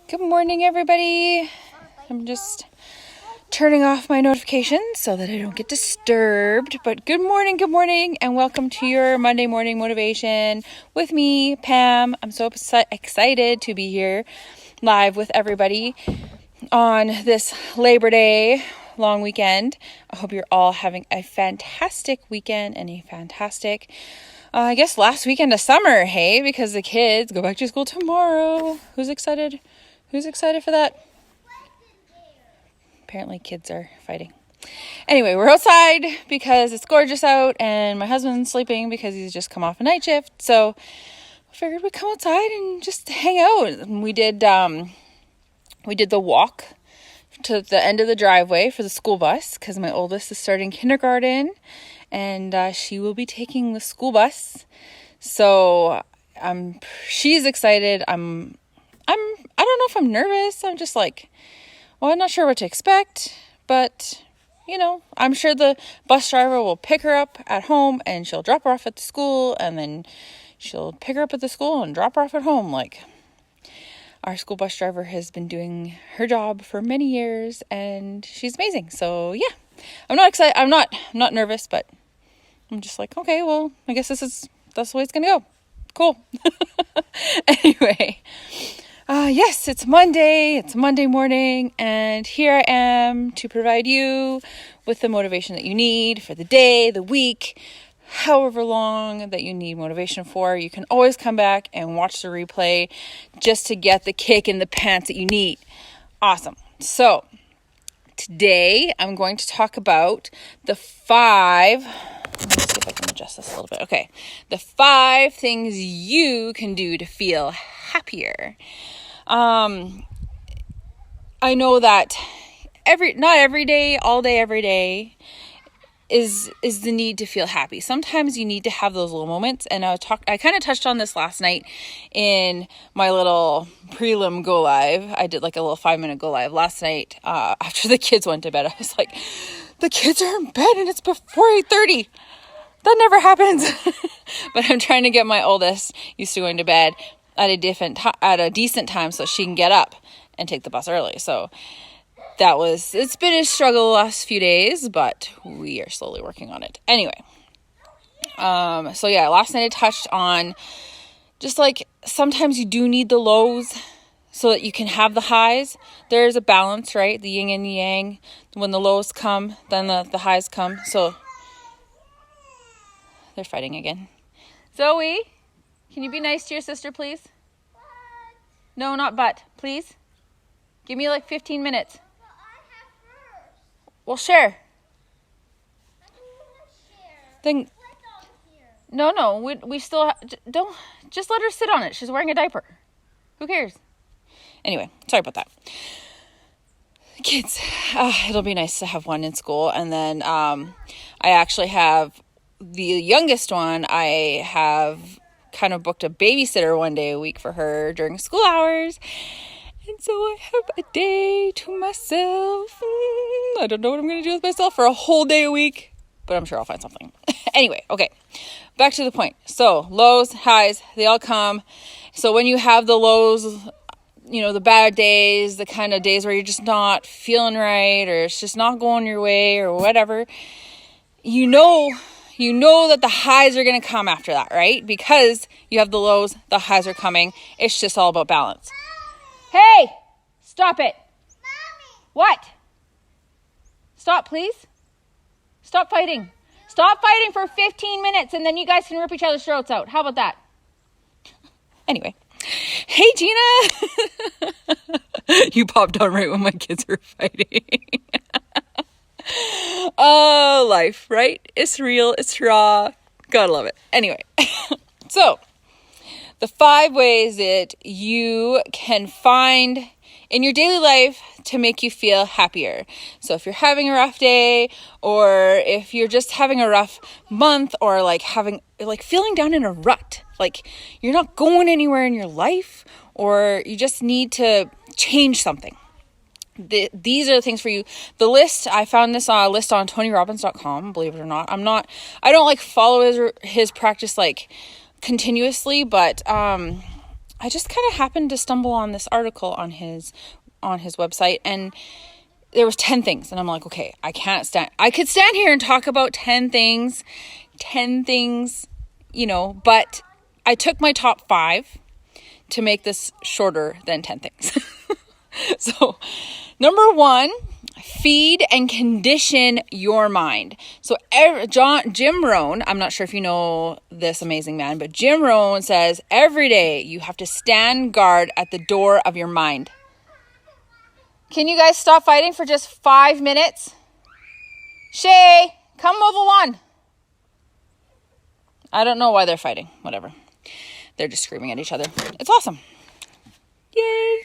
Good morning, everybody. I'm just turning off my notifications so that I don't get disturbed. But good morning, and welcome to your Monday morning motivation with me, Pam. I'm so excited to be here live with everybody on this Labor Day long weekend. I hope you're all having a fantastic weekend and a fantastic I guess last weekend of summer, hey, because the kids go back to school tomorrow. Who's excited? Who's excited for that? Apparently kids are fighting. Anyway, we're outside because it's gorgeous out and my husband's sleeping because he's just come off a night shift. So I figured we'd come outside and just hang out. And we did the walk to the end of the driveway for the school bus because my oldest is starting kindergarten and she will be taking the school bus. So she's excited. I don't know if I'm nervous. I'm just like, well, I'm not sure what to expect, but I'm sure the bus driver will pick her up at home and she'll drop her off at the school and then she'll pick her up at the school and drop her off at home. Like, our school bus driver has been doing her job for many years and she's amazing. So yeah, I'm not excited. I'm not nervous, but I'm just like, okay, well, I guess that's the way it's going to go. Cool. Anyway, yes, it's Monday. It's Monday morning, and here I am to provide you with the motivation that you need for the day, the week, however long that you need motivation for. You can always come back and watch the replay just to get the kick in the pants that you need. Awesome. So today I'm going to talk about the 5... Let me see if I can adjust this a little bit. Okay. The 5 things you can do to feel happier. I know that not every day, all day, every day is the need to feel happy. Sometimes you need to have those little moments. And I kind of touched on this last night in my little prelim go live. I did like a little 5-minute go live last night, after the kids went to bed. I was like, the kids are in bed and it's before 8:30. That never happens. But I'm trying to get my oldest used to going to bed at a decent time so she can get up and take the bus early. So it's been a struggle the last few days, but we are slowly working on it. Anyway, so yeah, last night I touched on just like sometimes you do need the lows so that you can have the highs. There's a balance, right? The yin and yang. When the lows come, then the highs come. So they're fighting again. Zoe, can you be nice to your sister, please? But. No, not but. Please. Give me like 15 minutes. But I have hers. Well, share. I don't want to share. Then My dog's here. no, we still don't just let her sit on it. She's wearing a diaper. Who cares? Anyway, sorry about that. Kids, it'll be nice to have one in school, and then I actually have the youngest one. I have kind of booked a babysitter one day a week for her during school hours. And so I have a day to myself. I don't know what I'm going to do with myself for a whole day a week, but I'm sure I'll find something. Anyway, okay, back to the point. So lows, highs, they all come. So when you have the lows, the bad days, the kind of days where you're just not feeling right or it's just not going your way or whatever, you know that the highs are going to come after that, right? Because you have the lows, the highs are coming. It's just all about balance. Hey, stop it. Mommy. What? Stop, please. Stop fighting. Stop fighting for 15 minutes and then you guys can rip each other's throats out. How about that? Anyway. Hey, Gina. You popped on right when my kids were fighting. Oh, life, right? It's real. It's raw. Gotta love it. Anyway, so the 5 ways that you can find in your daily life to make you feel happier. So if you're having a rough day, or if you're just having a rough month, or feeling down in a rut, like you're not going anywhere in your life, or you just need to change something. These are the things for you. The list, I found this list on TonyRobbins.com, believe it or not. I don't follow his practice continuously, but I just kind of happened to stumble on this article on his website, and there was 10 things, and I'm like, okay, I could stand here and talk about 10 things, but I took my top 5 to make this shorter than 10 things. So, number 1, feed and condition your mind. So Jim Rohn, I'm not sure if you know this amazing man, but Jim Rohn says every day you have to stand guard at the door of your mind. Can you guys stop fighting for just 5 minutes? Shay, come mow the lawn. I don't know why they're fighting. Whatever. They're just screaming at each other. It's awesome. Yay.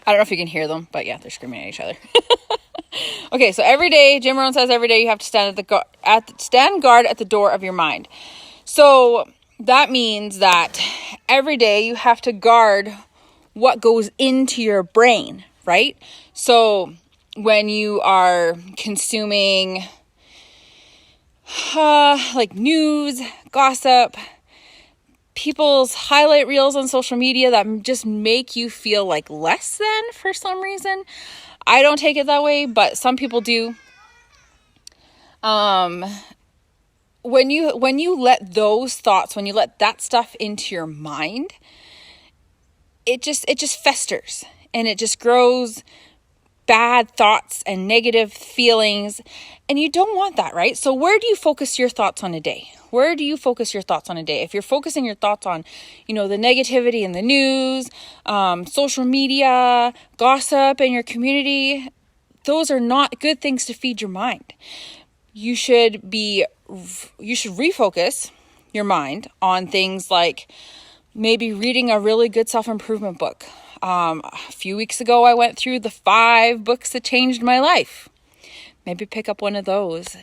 I don't know if you can hear them, but yeah, they're screaming at each other. Okay, so every day, Jim Rohn says every day you have to stand guard at the door of your mind. So that means that every day you have to guard what goes into your brain, right? So when you are consuming like news, gossip, people's highlight reels on social media that just make you feel like less than for some reason. I don't take it that way, but some people do. When you let those thoughts, when you let that stuff into your mind, it just festers and it just grows bad thoughts and negative feelings, and you don't want that, right? So where do you focus your thoughts on a day? Where do you focus your thoughts on a day? If you're focusing your thoughts on, the negativity in the news, social media, gossip in your community, those are not good things to feed your mind. You should refocus your mind on things like maybe reading a really good self-improvement book. A few weeks ago, I went through the 5 books that changed my life. Maybe pick up one of those.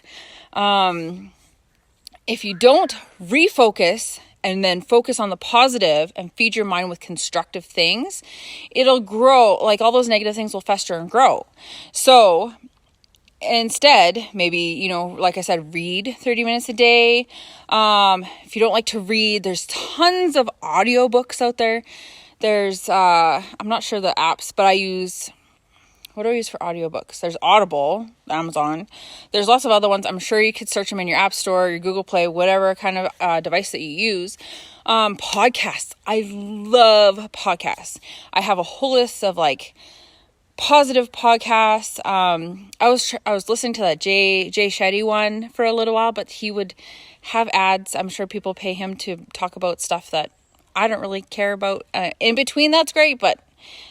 If you don't refocus and then focus on the positive and feed your mind with constructive things, it'll grow. Like all those negative things will fester and grow. So instead, maybe, like I said, read 30 minutes a day. If you don't like to read, there's tons of audiobooks out there. There's, I'm not sure the apps, but what do I use for audiobooks? There's Audible, Amazon. There's lots of other ones. I'm sure you could search them in your App Store, your Google Play, whatever kind of device that you use. Podcasts. I love podcasts. I have a whole list of positive podcasts. I was listening to that Jay Shetty one for a little while, but he would have ads. I'm sure people pay him to talk about stuff that I don't really care about. In between, that's great, but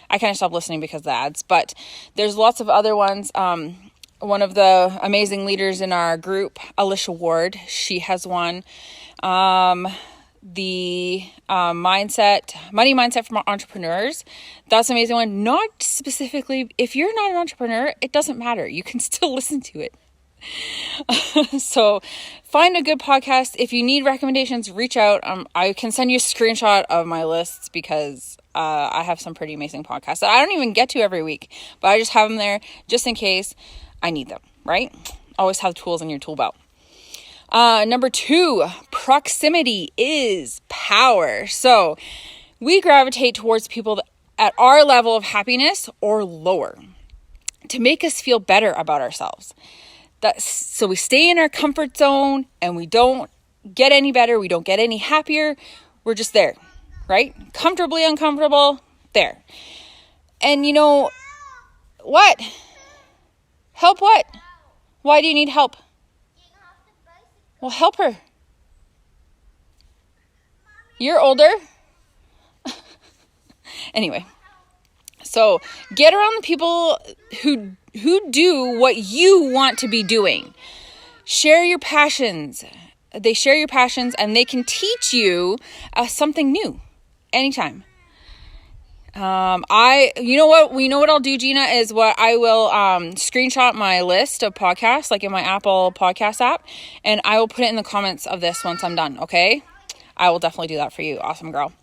I kind of stopped listening because of the ads. But there's lots of other ones. One of the amazing leaders in our group, Alicia Ward, she has one. The money mindset from entrepreneurs. That's an amazing one. Not specifically, if you're not an entrepreneur, it doesn't matter. You can still listen to it. So find a good podcast. If you need recommendations, reach out. I can send you a screenshot of my lists because I have some pretty amazing podcasts that I don't even get to every week, but I just have them there just in case I need them, right? Always have tools in your tool belt. Number 2, proximity is power. So we gravitate towards people at our level of happiness or lower to make us feel better about ourselves. So we stay in our comfort zone and we don't get any better. We don't get any happier. We're just there, right? Comfortably uncomfortable, there. And what? Help what? Why do you need help? Well, help her. You're older. Anyway, so get around the people who do what you want to be doing. Share your passions. They share your passions and they can teach you something new anytime. You know what I'll do, Gina, is what I will screenshot my list of podcasts, like in my Apple Podcast app, and I will put it in the comments of this once I'm done. Okay, I will definitely do that for you. Awesome girl.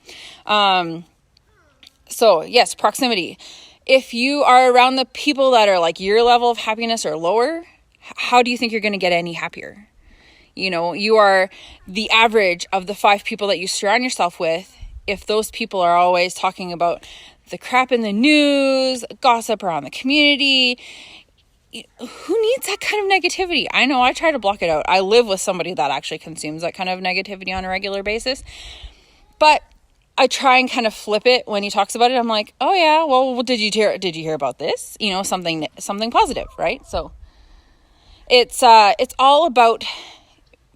So yes, proximity. If you are around the people that are like your level of happiness or lower, how do you think you're going to get any happier? You are the average of the 5 people that you surround yourself with if those people are always talking about the crap in the news, gossip around the community, who needs that kind of negativity? I know I try to block it out. I live with somebody that actually consumes that kind of negativity on a regular basis. But I try and kind of flip it when he talks about it. I'm like, oh yeah, well, did you hear about this? You know, something positive, right? So it's all about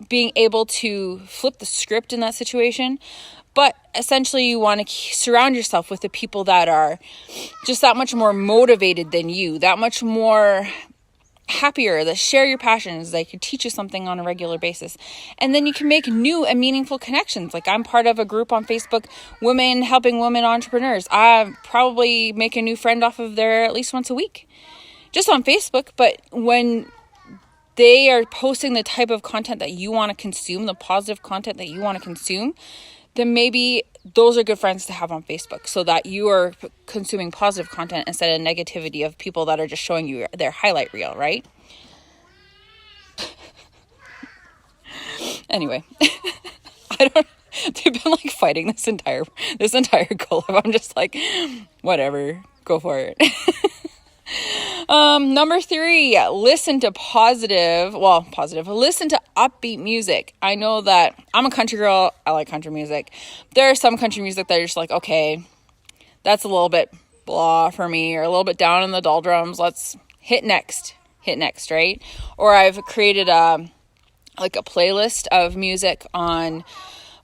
being able to flip the script in that situation. But essentially, you want to surround yourself with the people that are just that much more motivated than you, that much more happier, that share your passions, they could teach you something on a regular basis. And then you can make new and meaningful connections. Like, I'm part of a group on Facebook, Women Helping Women Entrepreneurs. I probably make a new friend off of there at least once a week, just on Facebook. But when they are posting the type of content that you want to consume, the positive content that you want to consume, then maybe those are good friends to have on Facebook, so that you are consuming positive content instead of negativity of people that are just showing you their highlight reel, right? Anyway, they've been like fighting this entire collab. I'm just like, whatever, go for it. Number 3, listen to listen to upbeat music. I know that I'm a country girl. I like country music. There are some country music that are just like, okay, that's a little bit blah for me, or a little bit down in the doldrums. Let's hit next, right? Or I've created a playlist of music on,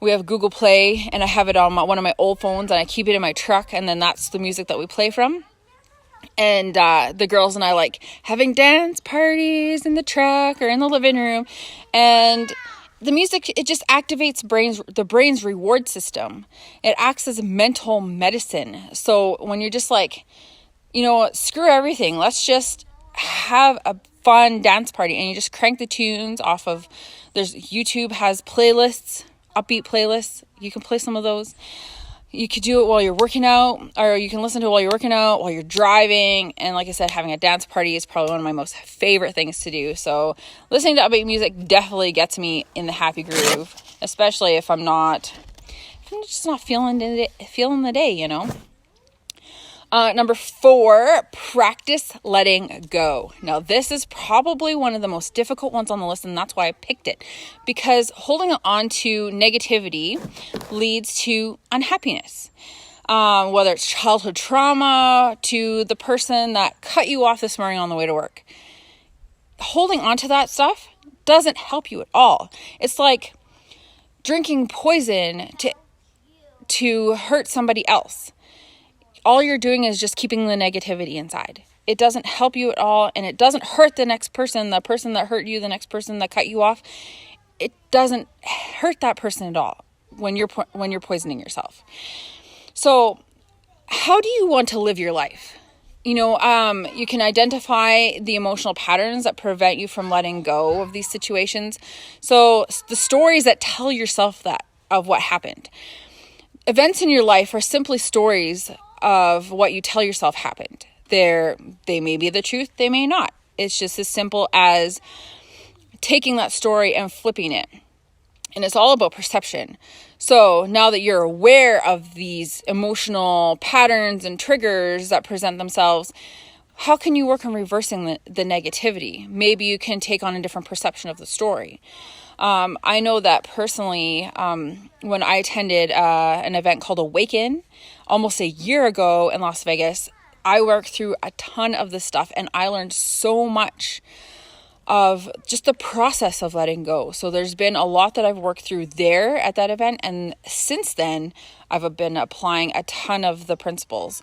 we have Google Play, and I have it on one of my old phones, and I keep it in my truck, and then that's the music that we play from. And the girls and I like having dance parties in the truck or in the living room. And the music, it just activates the brain's reward system. It acts as mental medicine. So when you're just like, you know what, screw everything, let's just have a fun dance party. And you just crank the tunes off of, YouTube has playlists, upbeat playlists. You can play some of those. You could do it while you're working out, or you can listen to it while you're working out, while you're driving. And like I said, having a dance party is probably one of my most favorite things to do. So listening to upbeat music definitely gets me in the happy groove, especially if I'm just not feeling the day, you know. Number 4, practice letting go. Now, this is probably one of the most difficult ones on the list, and that's why I picked it. Because holding on to negativity leads to unhappiness. Whether it's childhood trauma to the person that cut you off this morning on the way to work. Holding on to that stuff doesn't help you at all. It's like drinking poison to hurt somebody else. All you're doing is just keeping the negativity inside. It doesn't help you at all, and it doesn't hurt the next person, the person that hurt you, the next person that cut you off. It doesn't hurt that person at all when you're poisoning yourself. So how do you want to live your life? You know, you can identify the emotional patterns that prevent you from letting go of these situations. So the stories that tell yourself that of what happened. Events in your life are simply stories of what you tell yourself happened. They may be the truth, they may not. It's just as simple as taking that story and flipping it. And it's all about perception. So now that you're aware of these emotional patterns and triggers that present themselves, how can you work on reversing the negativity? Maybe you can take on a different perception of the story. I know that personally, when I attended an event called Awaken almost a year ago in Las Vegas, I worked through a ton of this stuff, and I learned so much of just the process of letting go. So there's been a lot that I've worked through there at that event, and since then I've been applying a ton of the principles.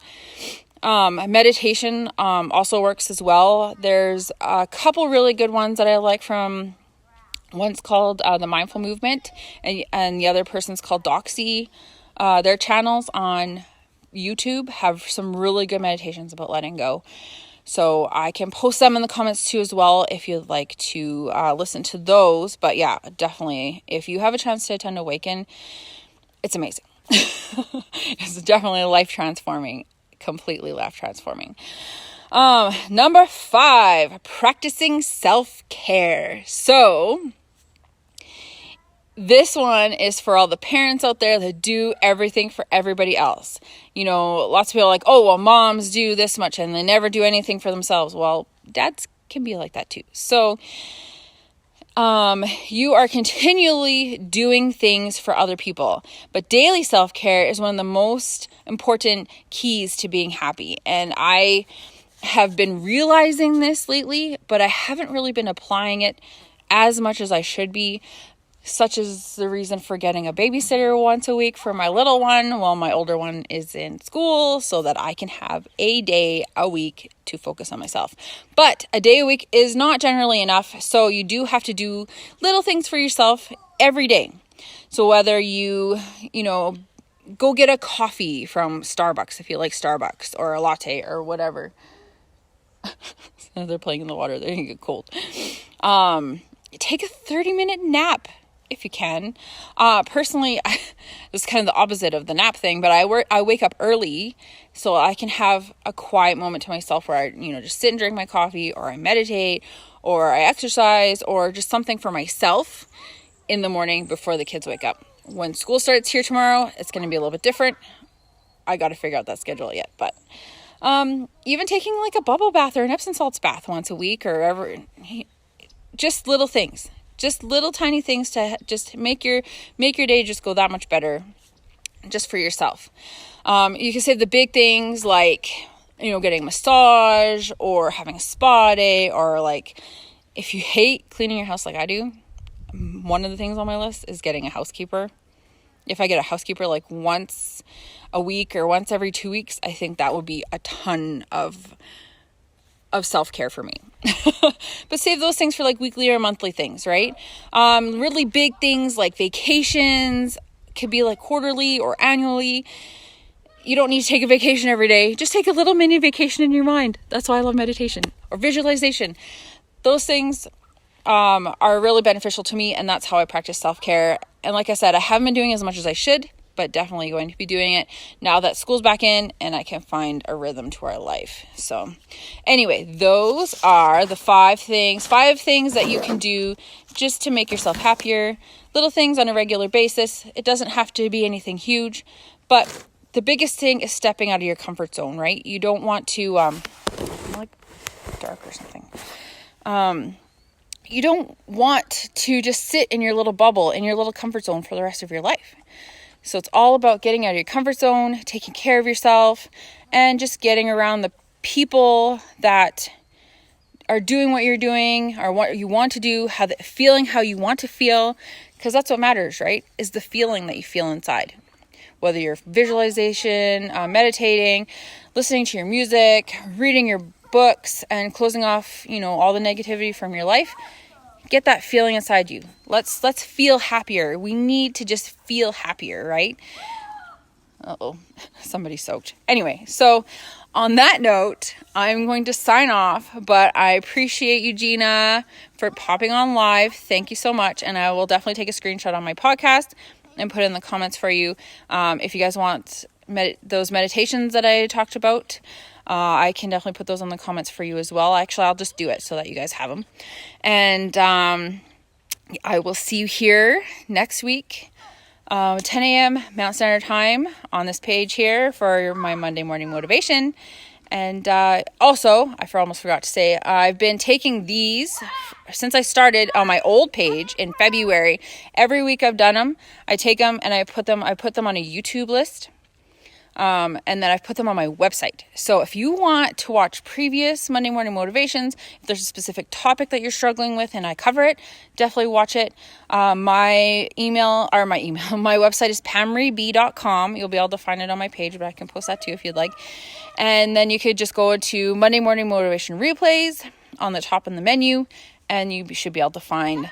Meditation also works as well. There's a couple really good ones that I like from, one's called The Mindful Movement, and the other person's called Doxy. Their channels on YouTube have some really good meditations about letting go. So I can post them in the comments too as well if you'd like to listen to those. But yeah, definitely, if you have a chance to attend Awaken, it's amazing. It's definitely life transforming, completely life transforming. Number 5, practicing self-care. So this one is for all the parents out there that do everything for everybody else. You know, lots of people are like, oh, well, moms do this much and they never do anything for themselves. Well, dads can be like that too. So you are continually doing things for other people, but daily self-care is one of the most important keys to being happy. And I have been realizing this lately, but I haven't really been applying it as much as I should be, such as the reason for getting a babysitter once a week for my little one while my older one is in school, so that I can have a day a week to focus on myself. But a day a week is not generally enough, so you do have to do little things for yourself every day. So whether you go get a coffee from Starbucks if you like Starbucks, or a latte or whatever. They're playing in the water, they're gonna get cold. Take a 30-minute nap if you can. Personally, it's kind of the opposite of the nap thing, but I wake up early so I can have a quiet moment to myself where I, just sit and drink my coffee, or I meditate, or I exercise, or just something for myself in the morning before the kids wake up. When school starts here tomorrow, it's going to be a little bit different. I got to figure out that schedule yet, but even taking like a bubble bath or an Epsom salts bath once a week, or just little things. Just little tiny things to just make your day just go that much better, just for yourself. You can say the big things like, getting a massage or having a spa day, or like if you hate cleaning your house like I do, one of the things on my list is getting a housekeeper. If I get a housekeeper like once a week or once every 2 weeks, I think that would be a ton of self-care for me. But save those things for like weekly or monthly things, right? Really big things like vacations could be like quarterly or annually. You don't need to take a vacation every day. Just take a little mini vacation in your mind. That's why I love meditation or visualization. Those things are really beneficial to me, and that's how I practice self-care. And like I said, I haven't been doing as much as I should, but definitely going to be doing it now that school's back in and I can find a rhythm to our life. So anyway, those are the 5 things that you can do just to make yourself happier. Little things on a regular basis. It doesn't have to be anything huge, but the biggest thing is stepping out of your comfort zone, right? You don't want to, like dark or something. You don't want to just sit in your little bubble, in your little comfort zone for the rest of your life. So it's all about getting out of your comfort zone, taking care of yourself, and just getting around the people that are doing what you're doing or what you want to do, feeling how you want to feel, because that's what matters, right? Is the feeling that you feel inside. Whether you're visualization, meditating, listening to your music, reading your books, and closing off, all the negativity from your life. Get that feeling inside you. Let's feel happier. We need to just feel happier, right? Uh-oh, somebody soaked. Anyway, so on that note, I'm going to sign off, but I appreciate you, Gina, for popping on live. Thank you so much. And I will definitely take a screenshot on my podcast and put it in the comments for you. If you guys want those meditations that I talked about, I can definitely put those in the comments for you as well. Actually, I'll just do it so that you guys have them. And I will see you here next week, 10 a.m. Mountain Standard Time on this page here for my Monday morning motivation. And also, I almost forgot to say, I've been taking these since I started on my old page in February. Every week I've done them. I take them and I put them on a YouTube list. And then I've put them on my website. So if you want to watch previous Monday morning motivations, if there's a specific topic that you're struggling with and I cover it, definitely watch it. My website is pamreb.com. You'll be able to find it on my page, but I can post that too if you'd like. And then you could just go to Monday morning motivation replays on the top in the menu, and you should be able to find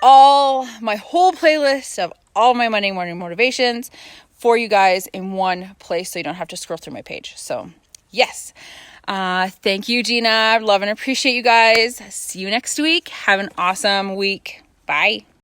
my whole playlist of all my Monday morning motivations for you guys in one place, so you don't have to scroll through my page. So yes, thank you, Gina. Love and appreciate you guys. See you next week. Have an awesome week. Bye.